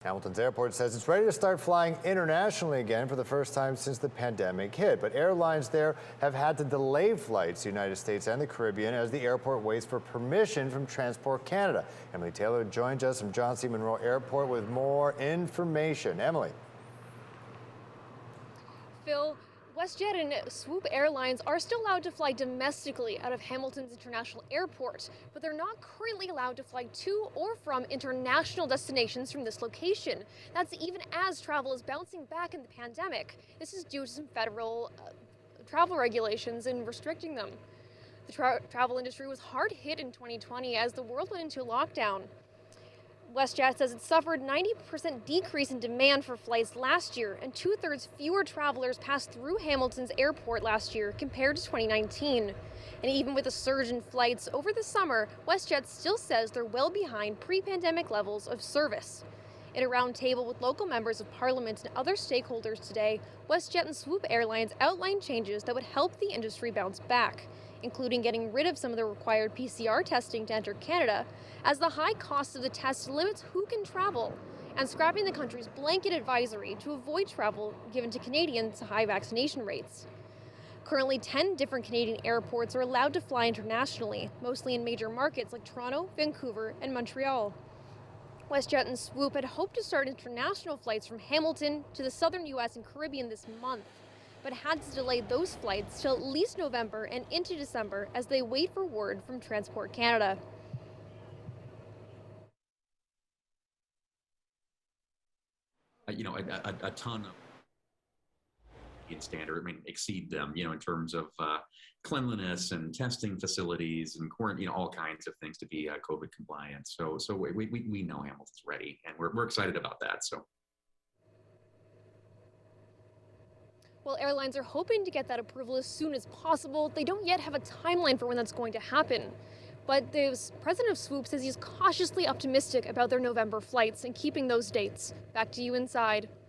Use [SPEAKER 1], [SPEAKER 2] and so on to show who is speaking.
[SPEAKER 1] Hamilton's airport says it's ready to start flying internationally again for the first time since the pandemic hit. But airlines there have had to delay flights to the United States and the Caribbean as the airport waits for permission from Transport Canada. Emily Tayler joins us from John C. Munro Airport with more information. Emily.
[SPEAKER 2] Phil, WestJet and Swoop Airlines are still allowed to fly domestically out of Hamilton's International Airport, but they're not currently allowed to fly to or from international destinations from this location. That's even as travel is bouncing back in the pandemic. This is due to some federal travel regulations and restricting them. The travel industry was hard hit in 2020 as the world went into lockdown. WestJet says it suffered 90% decrease in demand for flights last year, and 2/3 fewer travelers passed through Hamilton's airport last year compared to 2019. And even with a surge in flights over the summer, WestJet still says they're well behind pre-pandemic levels of service. In a roundtable with local members of parliament and other stakeholders today, WestJet and Swoop Airlines outlined changes that would help the industry bounce back, including getting rid of some of the required PCR testing to enter Canada, as the high cost of the test limits who can travel, and scrapping the country's blanket advisory to avoid travel given to Canadians' high vaccination rates. Currently, 10 different Canadian airports are allowed to fly internationally, mostly in major markets like Toronto, Vancouver, and Montreal. WestJet and Swoop had hoped to start international flights from Hamilton to the southern U.S. and Caribbean this month, but had to delay those flights till at least November and into December as they wait for word from Transport Canada.
[SPEAKER 3] A ton of standard, exceed them, in terms of cleanliness and testing facilities and quarantine, all kinds of things to be COVID compliant. So we know Hamilton's ready, and we're excited about that. So.
[SPEAKER 2] Well, airlines are hoping to get that approval as soon as possible. They don't yet have a timeline for when that's going to happen. But the president of Swoop says he's cautiously optimistic about their November flights and keeping those dates. Back to you inside.